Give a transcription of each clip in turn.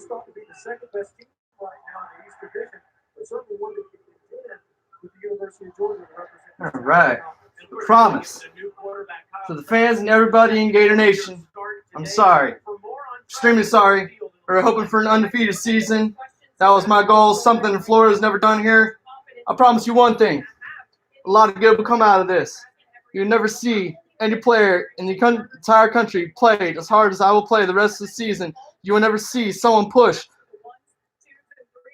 thought to be the second best team right now in the East Division, but certainly one that can contend with the University of Georgia to represent. All right. Promise. To the fans and everybody in Gator Nation, I'm sorry. Extremely sorry. We're hoping for an undefeated season. That was my goal. Something Florida's never done here. I promise you one thing. A lot of good will come out of this. You'll never see any player in the entire country play as hard as I will play the rest of the season. You will never see someone push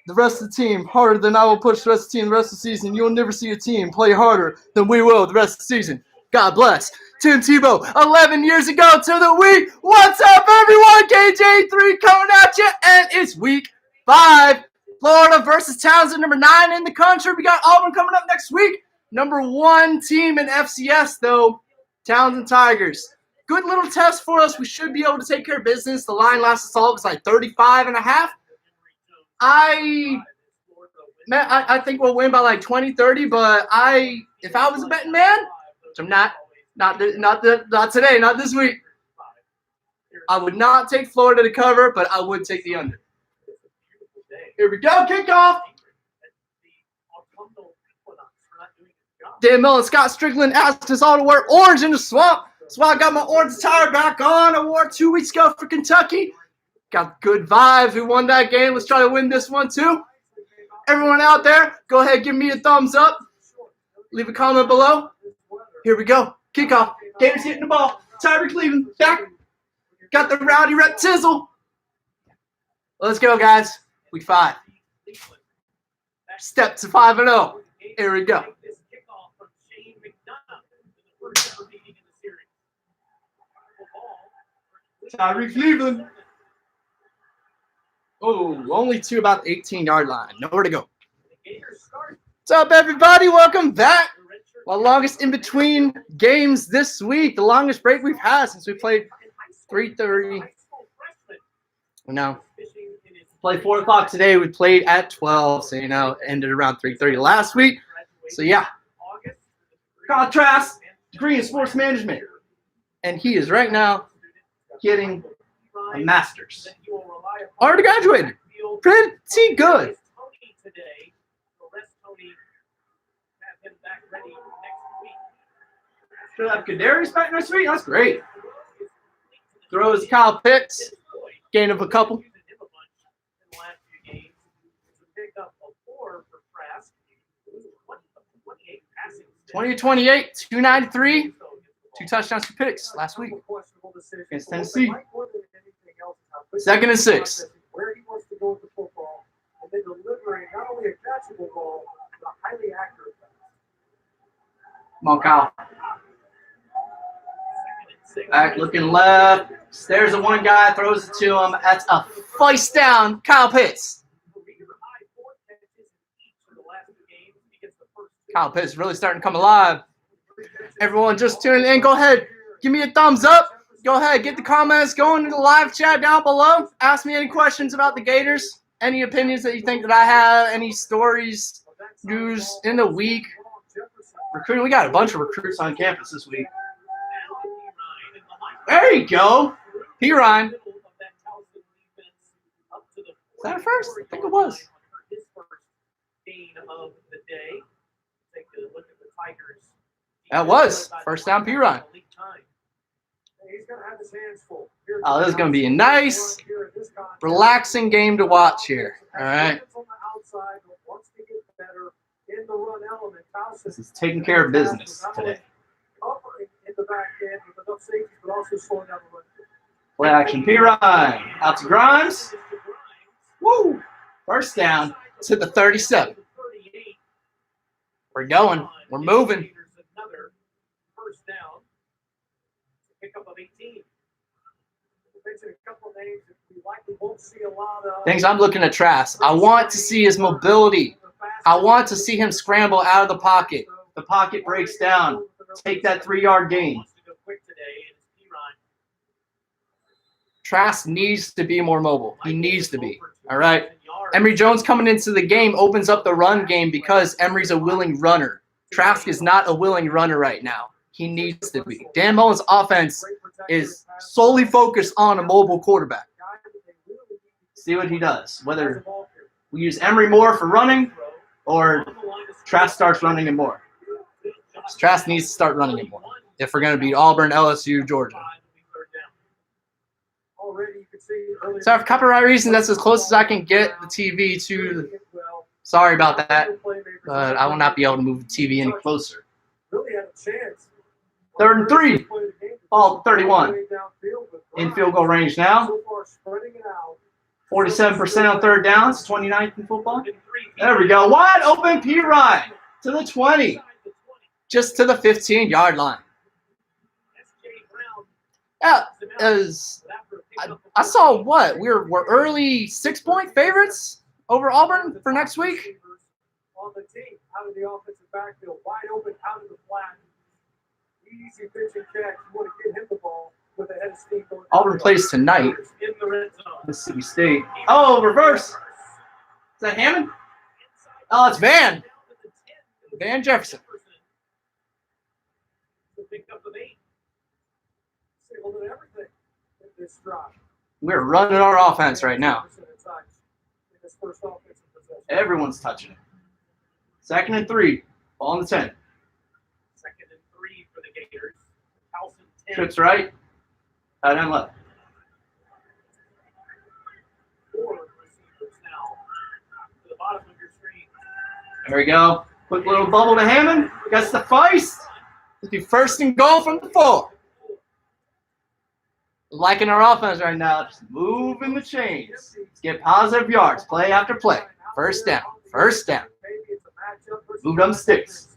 the rest of the team harder than I will push the rest of the team the rest of the season. You will never see a team play harder than we will the rest of the season. God bless. Tim Tebow, 11 years ago to the week. What's up, everyone? KJ3 coming at you, and it's week 5. Florida versus Towson, number 9 in the country. We got Auburn coming up next week. Number 1 team in FCS, though, Towson Tigers. Good little test for us. We should be able to take care of business. The line last assault was like 35.5. I think we'll win by like 20-30, but if I was a betting man, which I'm not today, not this week, I would not take Florida to cover, but I would take the under. Here we go, kickoff. Dan Miller and Scott Strickland asked us all to wear orange in the swamp. That's why I got my orange attire back on. I wore it 2 weeks ago for Kentucky. Got good vibes. We won that game. Let's try to win this one too. Everyone out there, go ahead, give me a thumbs up. Leave a comment below. Here we go. Kickoff. Gators hitting the ball. Tyler Cleveland back. Got the rowdy rep tizzle. Let's go, guys. Week 5. Step to 5-0. Here we go. Tyreek Cleveland. Oh, only 2 about the 18-yard line. Nowhere to go. What's up, everybody? Welcome back. Our longest in-between games this week. The longest break we've had since we played 3:30. No. Played 4 o'clock today. We played at 12, so, ended around 3:30 last week. So, yeah. Contrast, degree in sports management. And he is right now getting a master's. Already graduated. Pretty good. Should have Kadarius back next week. That's great. Throws Kyle Pitts. Gain of a couple. 20-28, 293. 2 touchdowns for picks last week against Tennessee. 2nd and 6. Where he wants to go with the football, and then delivering not only a catchable ball, but a highly accurate pass. Come on, Kyle. Back looking left. Stares at one guy, throws it to him. That's a first down. Kyle Pitts. Kyle Pitts really starting to come alive. Everyone just tuning in. Go ahead. Give me a thumbs up. Go ahead. Get the comments going in the live chat down below. Ask me any questions about the Gators. Any opinions that you think that I have. Any stories, news in the week. Recruiting. We got a bunch of recruits on campus this week. There you go. P-Ryan. Is that a first? I think it was. That was. First down P-Ryan. Oh, this is going to be a nice, relaxing game to watch here. All right. This is taking care of business today. Play action. P-Ryan. Out to Grimes. Woo. First down. Let's hit the 37. We're going. We're moving. Things I'm looking at Trask. I want to see his mobility. I want to see him scramble out of the pocket. The pocket breaks down. Take that 3-yard gain. Trask needs to be more mobile. He needs to be. All right. Emory Jones coming into the game opens up the run game because Emory's a willing runner. Trask is not a willing runner right now. He needs to be. Dan Mullen's offense is solely focused on a mobile quarterback. See what he does. Whether we use Emory more for running or Trask starts running him more. Trask needs to start running him more if we're going to beat Auburn, LSU, Georgia. So for copyright reasons, that's as close as I can get the TV to. Sorry about that, but I will not be able to move the TV any closer. 3rd and 3. Ball 31. In field goal range now. 47% on 3rd downs, 29th in football. There we go. Wide open P. Ryan to the 20. Just to the 15-yard line. Yeah, I saw what? We're early 6-point favorites over Auburn for next week. On the team, out of the offensive backfield, wide open, out of the flat. Easy pitch and catch. You want to get him the ball with a head of steam. Auburn plays tonight. Mississippi State. Oh, reverse. Is that Hammond? Oh, it's Van. Van Jefferson. We're running our offense right now. Everyone's touching it. 2nd and 3. Ball on the 10. 2nd and 3 for the Gators. Towson 10. Trips right. Tight end left. 4 receivers now to the bottom of your screen. There we go. Quick little bubble to Hammond. Gets the feist. It'll be 1st and goal from the 4. Liking our offense right now. Just moving the chains. Let's get positive yards. Play after play. 1st down. 1st down. Move them sticks.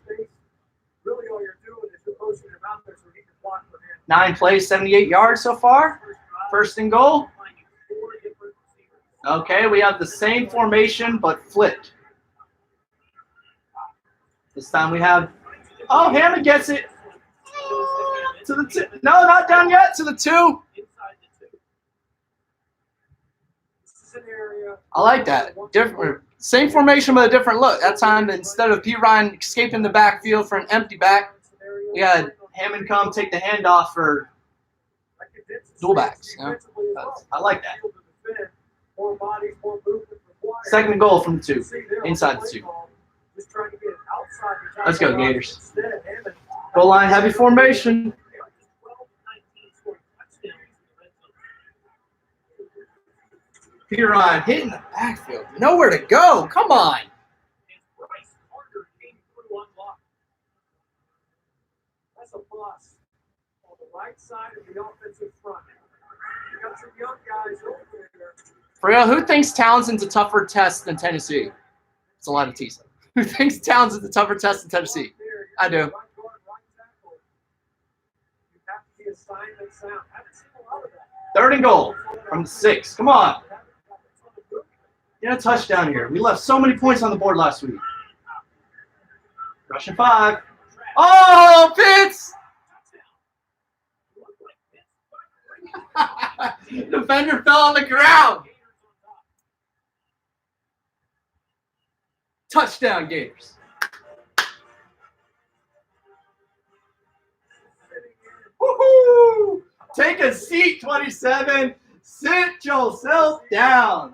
9 plays, 78 yards so far. 1st and goal. Okay, we have the same formation but flipped. This time we have. Oh, Hammond gets it. To the 2. No, not down yet. To the 2. I like that. Different. Same formation but a different look. That time, instead of P. Ryan escaping the backfield for an empty back, we had Hammond come take the handoff for dual backs. You know? I like that. 2nd and goal from the 2. Inside the 2. Let's go, Gators. Goal line heavy formation. Peter Ryan hitting the backfield. Nowhere to go. Come on. That's a plus on the right side of the offensive front. You got some young guys over there. For real, who thinks Townsend's a tougher test than Tennessee? It's a lot of Tisa. Who thinks Townsend's a tougher test than Tennessee? I do. 3rd and goal from the 6. Come on. Get a touchdown here. We left so many points on the board last week. Rushing 5. Oh, Pitts! Defender fell on the ground. Touchdown, Gators. Woohoo! Take a seat, 27. Sit yourself down.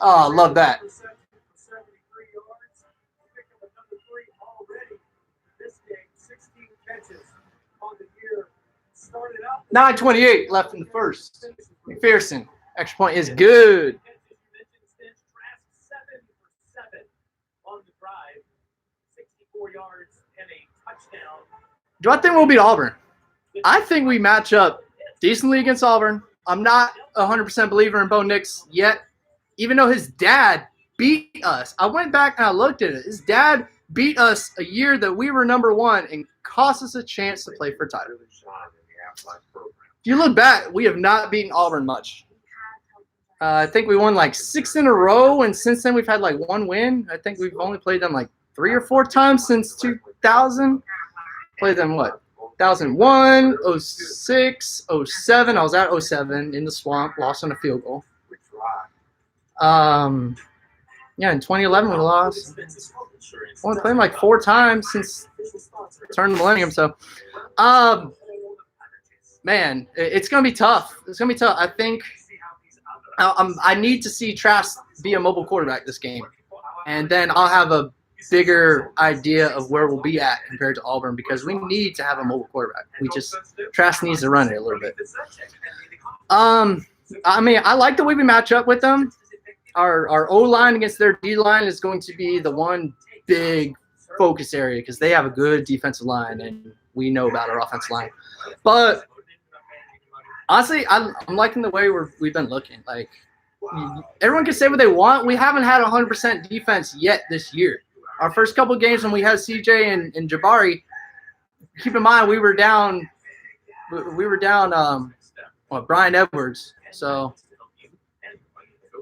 Oh, I love that. 9:28 left in the 1st. McPherson, extra point is good. Do I think we'll beat Auburn? I think we match up decently against Auburn. I'm not 100% believer in Bo Nix yet, even though his dad beat us. I went back and I looked at it. His dad beat us a year that we were number 1 and cost us a chance to play for title. If you look back, we have not beaten Auburn much. I think we won like 6 in a row, and since then we've had like 1 win. I think we've only played them like 3 or 4 times since 2000. Played them what? 2001, 06, 07. I was at 07 in the swamp, lost on a field goal. Yeah, in 2011 we lost. Only played them like 4 times since turn of the millennium. So, man, it's gonna be tough. It's gonna be tough. I think I need to see Trask be a mobile quarterback this game, and then I'll have a bigger idea of where we'll be at compared to Auburn because we need to have a mobile quarterback. Trask needs to run it a little bit. I mean, I like the way we match up with them. Our O-line against their D-line is going to be the one big focus area because they have a good defensive line, and we know about our offensive line. But honestly, I'm liking the way we've been looking. Like, everyone can say what they want. We haven't had 100% defense yet this year. Our first couple of games when we had CJ and Jabari, keep in mind we were down Brian Edwards. So,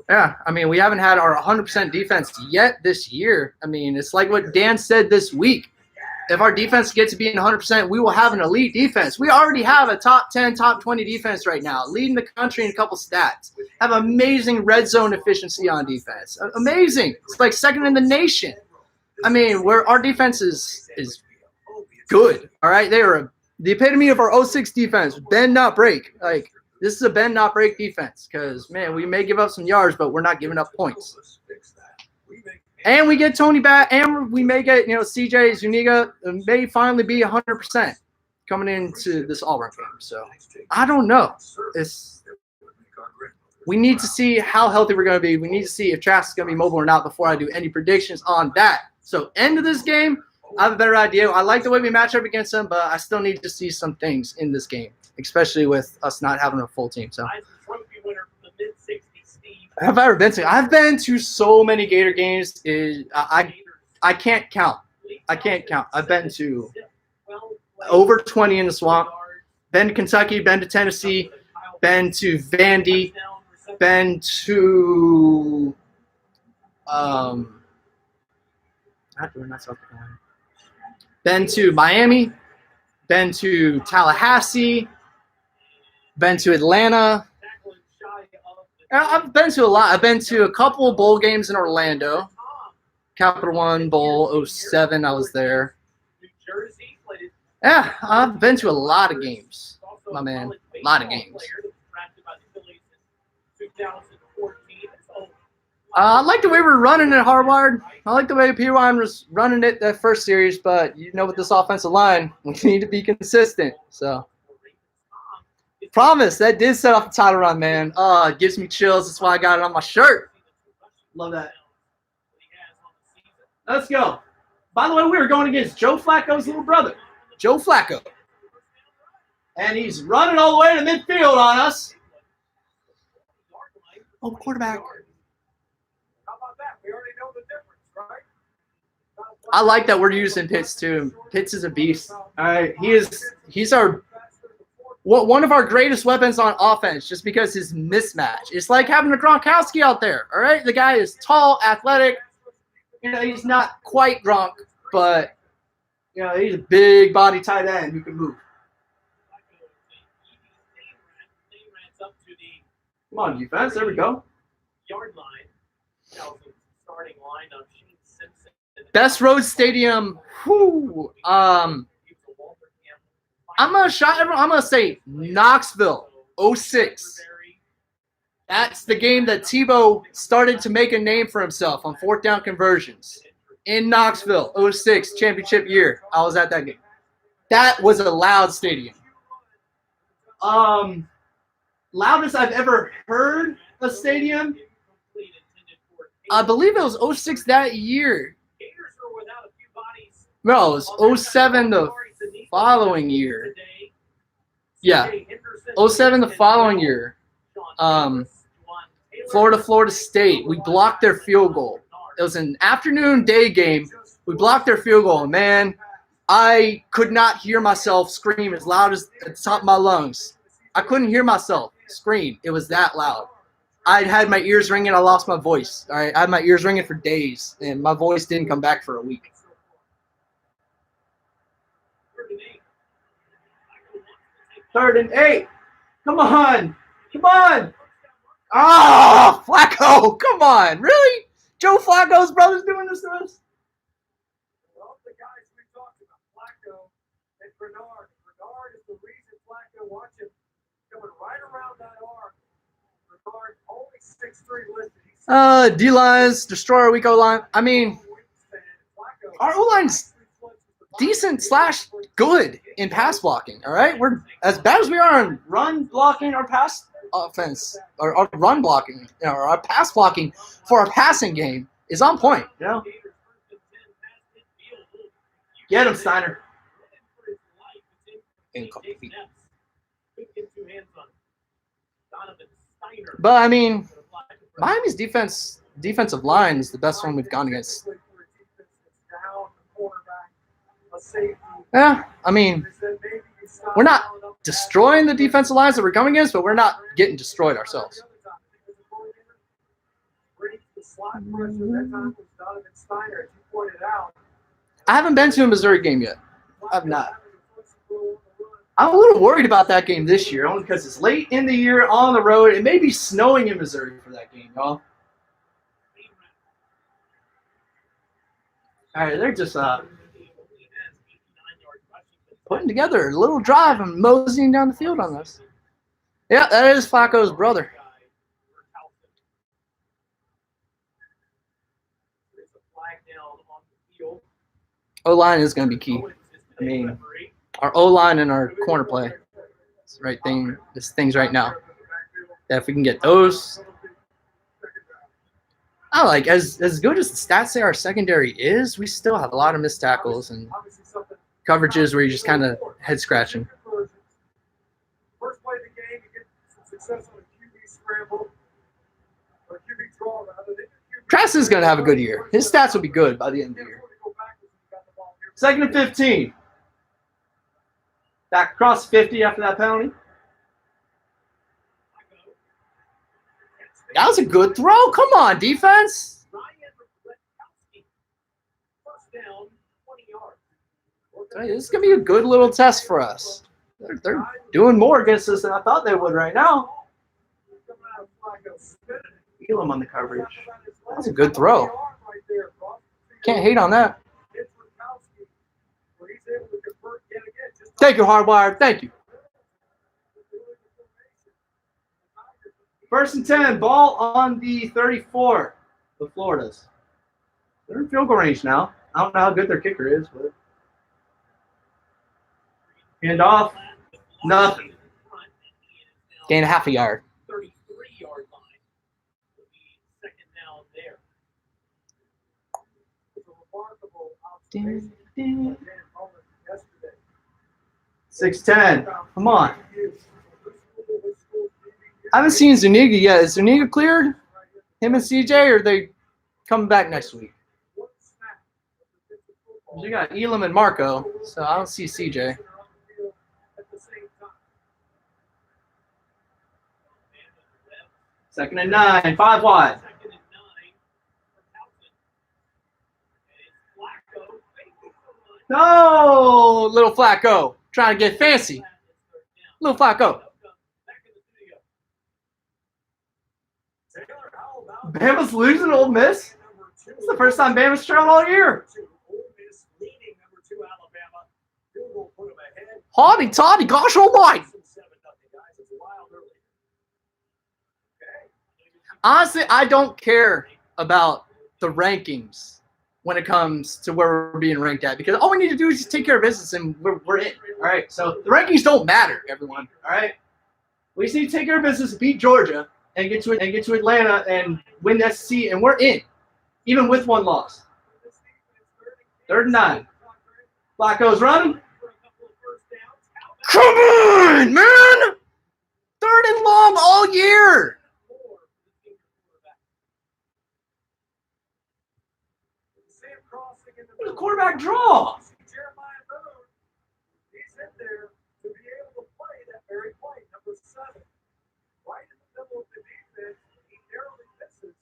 yeah, I mean, we haven't had our 100% defense yet this year. I mean, it's like what Dan said this week. If our defense gets to being 100%, we will have an elite defense. We already have a top 10, top 20 defense right now, leading the country in a couple stats. Have amazing red zone efficiency on defense. Amazing. It's like second in the nation. I mean, our defense is good, all right? They are the epitome of our 06 defense, bend, not break. Like, this is a bend, not break defense because, man, we may give up some yards, but we're not giving up points. And we get Tony back, and we may get, CJ Zuniga may finally be 100% coming into this Auburn game. So, I don't know. We need to see how healthy we're going to be. We need to see if Trask is going to be mobile or not before I do any predictions on that. So, end of this game, I have a better idea. I like the way we match up against them, but I still need to see some things in this game, especially with us not having a full team. So, have I ever been to? I've been to so many Gator games. I can't count. I can't count. I've been to over 20 in the Swamp. Been to Kentucky. Been to Tennessee. Been to Vandy. Been to been to Miami. Been to Tallahassee. Been to Atlanta. I've been to a lot. I've been to a couple of bowl games in Orlando. Capital One Bowl 07, I was there. Yeah, I've been to a lot of games, my man. A lot of games. I like the way we're running it hardwired. I like the way P1 was running it that first series, but with this offensive line, we need to be consistent. So. Promise, that did set off the title run, man. It gives me chills. That's why I got it on my shirt. Love that. Let's go. By the way, we were going against Joe Flacco's little brother, Joe Flacco. And he's running all the way to midfield on us. Oh, quarterback. How about that? We already know the difference, right? I like that we're using Pitts, too. Pitts is a beast. All right, he's our one of our greatest weapons on offense just because his mismatch. It's like having a Gronkowski out there, all right? The guy is tall, athletic. He's not quite Gronk, but, he's a big body tight end who can move. Come on, defense. There we go. Best road stadium. Whew. I'm going to say Knoxville, 06. That's the game that Tebow started to make a name for himself on fourth down conversions. In Knoxville, 06, championship year. I was at that game. That was a loud stadium. Loudest I've ever heard a stadium, I believe it was 06 that year. No, it was 07 the following year. Yeah, 07 the following year. Florida State. We blocked their field goal. It was an afternoon day game. We blocked their field goal. And man, I could not hear myself scream as loud as at the top of my lungs. I couldn't hear myself scream. It was that loud. I had my ears ringing. I lost my voice. All right, I had my ears ringing for days, and my voice didn't come back for a week. Third and 8. Come on. Come on. Oh, Flacco. Come on. Really? Joe Flacco's brother's doing this to us? Well, the guys we talked about, Flacco and Bernard. Bernard is the reason Flacco watch him coming right around that arc. The guard only 6'3" listed. D-lines, destroy our weak O-line. I mean, our O-line's decent / good in pass blocking, all right? We're as bad as we are in run blocking our pass offense, or our run blocking, our pass blocking for our passing game is on point, Get him, Steiner. Incomplete. But, I mean, Miami's defensive line is the best one we've gone against. Yeah, I mean, we're not destroying the defensive lines that we're coming against, but we're not getting destroyed ourselves. I haven't been to a Missouri game yet. I've not. I'm a little worried about that game this year, only because it's late in the year on the road. It may be snowing in Missouri for that game, y'all. All right, they're just putting together a little drive and moseying down the field on us. Yeah, that is Flacco's brother. O-line is going to be key. I mean, our O-line and our corner play is things right now. Yeah, if we can get those. I like as good as the stats say our secondary is, we still have a lot of missed tackles and coverages where you're just kind of head scratching. First play of the game, you get some success on a QB scramble or a QB draw. Trask is going to have a good year. His stats will be good by the end of the year. 2nd and 15. Back across 50 after that penalty. That was a good throw. Come on, defense. This is going to be a good little test for us. They're doing more against us than I thought they would right now. Feel him on the coverage. That's a good throw. Can't hate on that. Thank you, Hardwired. Thank you. 1st and 10. Ball on the 34. The Floridas. They're in field goal range now. I don't know how good their kicker is, but hand off. Nothing. Gain half a yard. 33-yard line. Will be second down there. It's a remarkable observation. 6-10. Come on. I haven't seen Zuniga yet. Is Zuniga cleared? Him and CJ, or are they coming back next week? You got Elam and Marco, so I don't see CJ. Second and 9, 5 wide. No, little Flacco. Trying to get fancy. Little Flacco. Bama's losing Ole Miss? It's the first time Bama's trailed all year. Hotty toddy, gosh almighty. Honestly, I don't care about the rankings when it comes to where we're being ranked at, because all we need to do is just take care of business and we're in. All right, so the rankings don't matter, everyone. All right, we just need to take care of business, beat Georgia, and get to Atlanta and win the SEC, and we're in, even with one loss. 3rd and 9. Flacco's running. Come on, man! 3rd and long all year. What a quarterback draw. He's in there to be able to play that very play, number 7. Right in the middle of the defense, he narrowly misses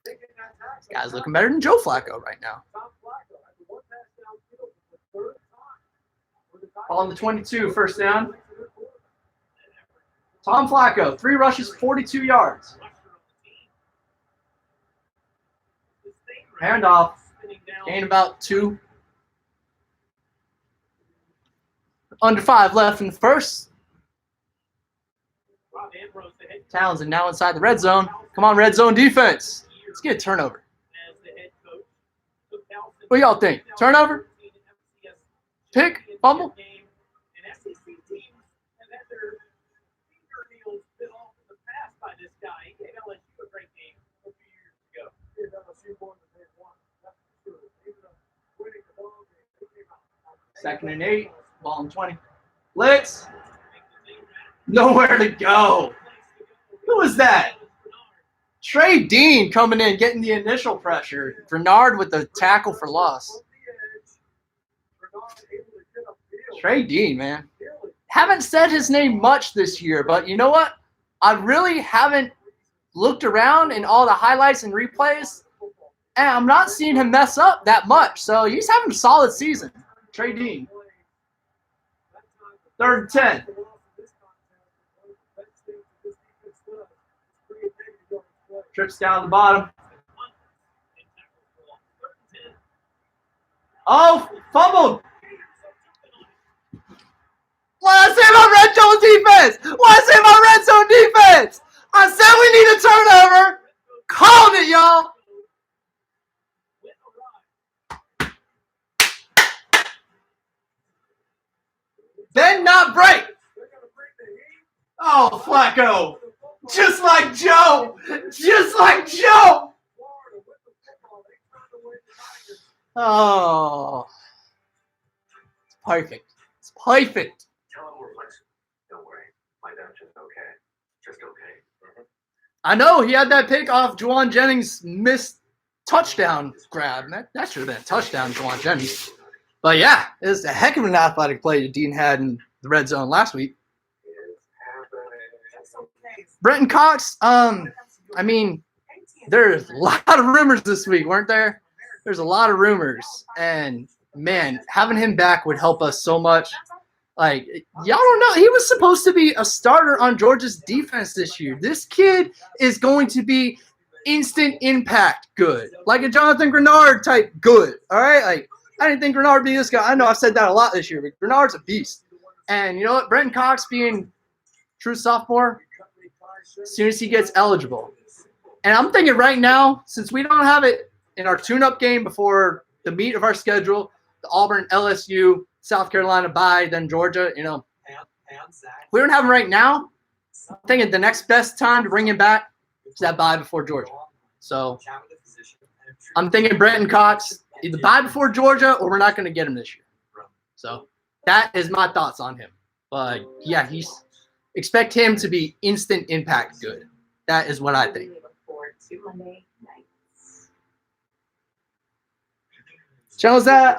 taking that tackle. This guy's looking better than Joe Flacco right now. Tom Flacco had the one pass downfield for the 3rd time. Ball on the 22, 1st down. Tom Flacco, 3 rushes, 42 yards. Handoff. Gain about 2. Under 5 left in the first. Towson now inside the red zone. Come on, red zone defense. Let's get a turnover. What do y'all think? Turnover? Pick? Fumble? Second and 8. Ball and 20. Blitz. Nowhere to go. Who was that? Trey Dean coming in, getting the initial pressure. Bernard with the tackle for loss. Trey Dean, man. Haven't said his name much this year, but you know what? I really haven't looked around in all the highlights and replays, and I'm not seeing him mess up that much. So he's having a solid season. Trey Dean. 3rd and 10. Trips down the bottom. Oh, fumbled. What I say about red zone defense? What I say about red zone defense? I said we need a turnover. Called it, y'all. Then not break. Oh, Flacco. Just like Joe. Just like Joe. Oh. It's perfect. It's perfect. Tell him we're flexible. Don't worry. My dad's just okay. Just okay. I know he had that pick off Juwan Jennings' missed touchdown grab. That should have been a touchdown, Juwan Jennings. But yeah, it was a heck of an athletic play that Dean had in the red zone last week. Brenton Cox, I mean, there's a lot of rumors this week, weren't there? There's a lot of rumors. And, man, having him back would help us so much. Like, y'all don't know. He was supposed to be a starter on Georgia's defense this year. This kid is going to be instant impact good. Like a Jonathan Grenard type good. All right? Like, I didn't think Grenard would be this guy. I know I've said that a lot this year, but Grenard's a beast. And you know what? Brenton Cox being true sophomore, as soon as he gets eligible. And I'm thinking right now, since we don't have it in our tune-up game before the meat of our schedule, the Auburn, LSU, South Carolina bye, then Georgia, you know. We don't have him right now. I'm thinking the next best time to bring him back is that bye before Georgia. So I'm thinking Brenton Cox, either bye before Georgia or we're not going to get him this year. So that is my thoughts on him. But, yeah, expect him to be instant impact good. That is what I think. Channel's that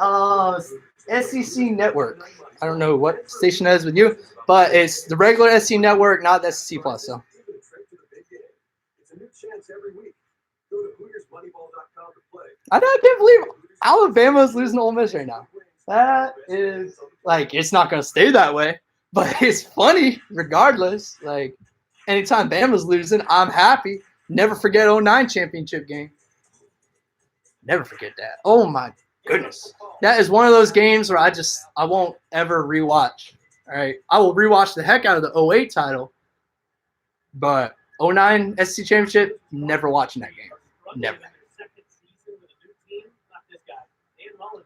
SEC Network. I don't know what station that is with you, but it's the regular SEC Network, not the SEC Plus. So. I can't believe Alabama's losing to Ole Miss right now. That is it's not gonna stay that way, but it's funny regardless. Like anytime Bama's losing, I'm happy. Never forget 09 championship game. Never forget that. Oh my goodness. That is one of those games where I won't ever rewatch. All right. I will rewatch the heck out of the 08 title. But 09 SEC championship, never watching that game. Never.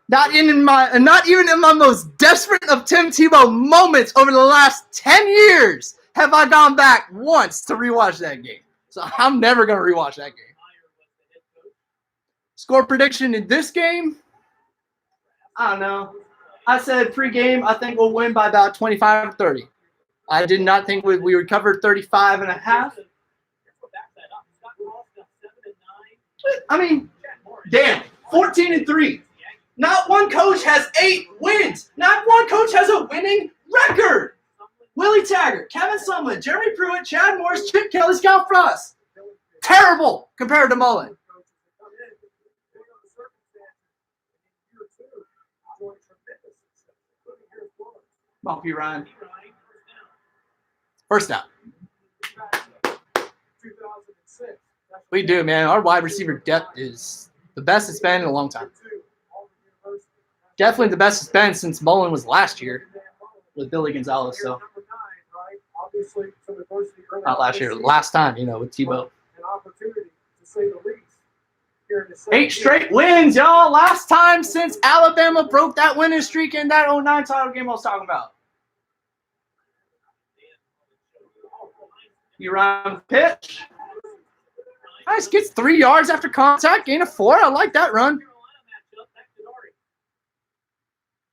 Not even in my most desperate of Tim Tebow moments over the last 10 years have I gone back once to rewatch that game. So I'm never going to rewatch that game. Score prediction in this game? I don't know. I said pregame, I think we'll win by about 25-30. I did not think we would cover 35.5. I mean, damn, 14-3. Not one coach has 8 wins. Not one coach has a winning record. Willie Taggart, Kevin Sumlin, Jeremy Pruitt, Chad Morris, Chip Kelly, Scott Frost. Terrible compared to Mullen. Bumpy Ryan. First down. We do, man. Our wide receiver depth is the best it's been in a long time. Definitely the best it's been since Mullen was last year with Billy Gonzalez. So Not last year, last time, you know, with Tebow. An opportunity, to say the least. Here in the 8 straight wins, y'all. Last time since Alabama broke that winning streak in that 09 title game I was talking about. You run the pitch. Nice, gets 3 yards after contact, gain of 4. I like that run.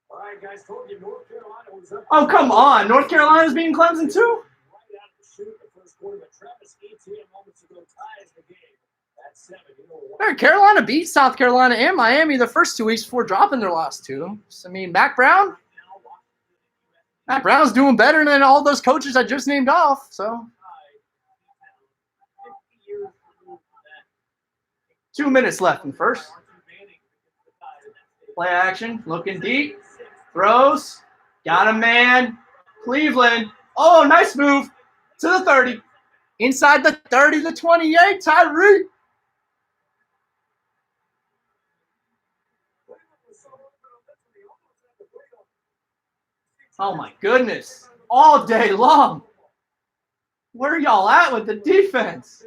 All right, guys, told you North Carolina was up. Oh, come on. North Carolina's beating Clemson, too? Right out of the chute, the first quarter, but Travis Etienne moments ago ties the game. That's 7. You know what? Carolina beat South Carolina and Miami the first 2 weeks before dropping their last 2. So, I mean, Mac Brown's doing better than all those coaches I just named off. So, 2 minutes left in the first. Play action, looking deep, throws, got a man, Cleveland. Oh, nice move to the 30. Inside the 30, the 28, Tyree. Oh, my goodness. All day long. Where are y'all at with the defense?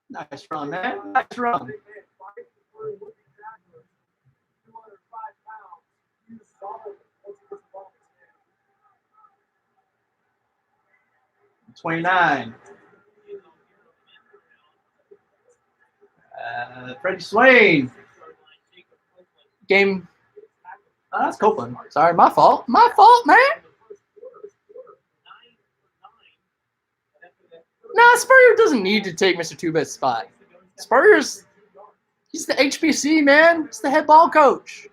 Nice run, man. Nice run. 29. Freddie Swain. Game. Oh, that's Copeland. Sorry, my fault. My fault, man. Nah, Spurrier doesn't need to take Mr. Two-Bit's spot. Spurrier's, he's the HBC, man. He's the head ball coach.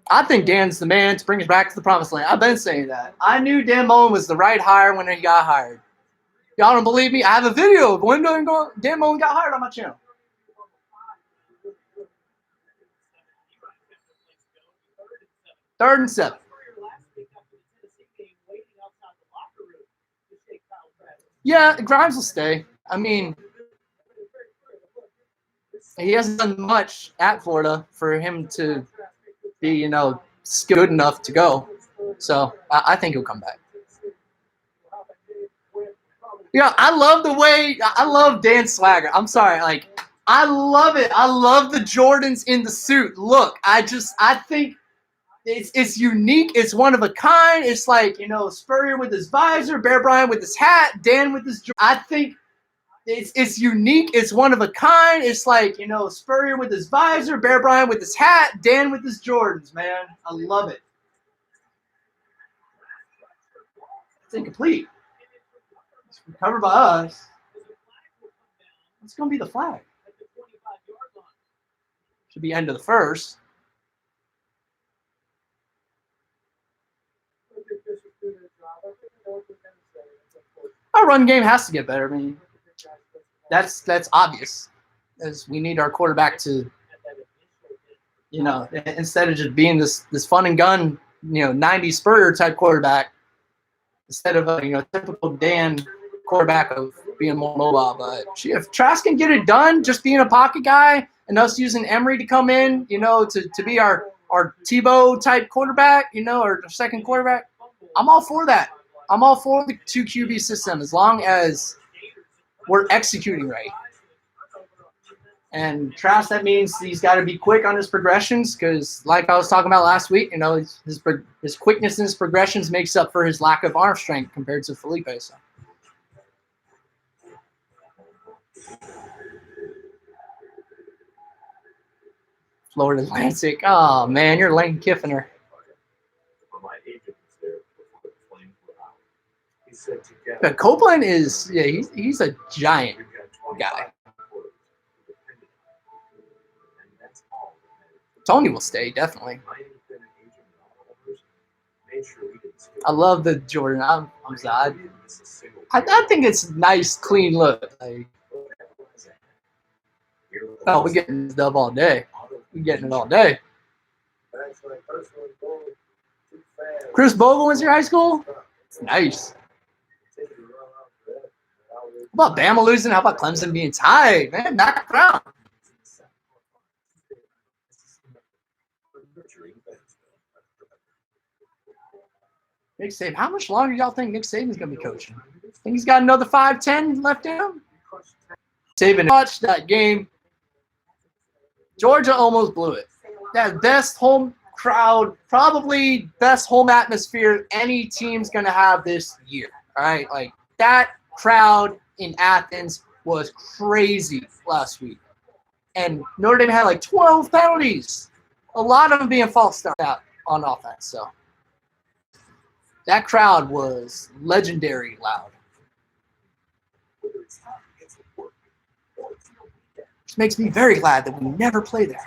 I think Dan's the man to bring us back to the promised land. I've been saying that. I knew Dan Mullen was the right hire when he got hired. Y'all don't believe me? I have a video of when Dan Mullen got hired on my channel. Third and 7. Yeah, Grimes will stay. I mean, he hasn't done much at Florida for him to be, you know, good enough to go. So I think he'll come back. Yeah, I love the way I love Dan's swagger. I'm sorry, like I love it. I love the Jordans in the suit. Look, I think it's unique. It's one of a kind. It's like, you know, Spurrier with his visor, Bear Bryant with his hat, Dan with his. I think it's unique. It's one of a kind. It's like, you know, Spurrier with his visor, Bear Bryant with his hat, Dan with his Jordans. Man, I love it. It's incomplete. It's recovered by us. It's going to be the flag. Should be end of the first. Our run game has to get better. I mean, that's obvious, as we need our quarterback to, you know, instead of just being this fun and gun, you know, 90s Spurrier type quarterback, instead of a, you know, typical Dan quarterback of being more mobile. But if Trask can get it done, just being a pocket guy and us using Emory to come in, you know, to be our Tebow type quarterback, you know, or second quarterback, I'm all for that. I'm all for the 2 QB system as long as we're executing right. And Trask, that means he's got to be quick on his progressions because, like I was talking about last week, you know, his quickness in his progressions makes up for his lack of arm strength compared to Felipe. So. Florida Atlantic. Oh, man, you're Lane Kiffiner. But Copeland is, yeah, he's a giant guy. Tony will stay, definitely. I love the Jordan. I'm sad. I think it's a nice, clean look. Like, oh, we're getting this dub all day. We're getting it all day. Chris Bogle was your high school? It's nice. How about Bama losing? How about Clemson being tied? Man, Mac Brown. Nick Saban. How much longer y'all think Nick Saban's going to be coaching? Think he's got another 5-10 left in him? Saban watched that game. Georgia almost blew it. That best home crowd, probably best home atmosphere any team's going to have this year. All right? Like, that crowd in Athens was crazy last week. And Notre Dame had like 12 penalties. A lot of them being false start out on offense. So that crowd was legendary loud. Which makes me very glad that we never play there.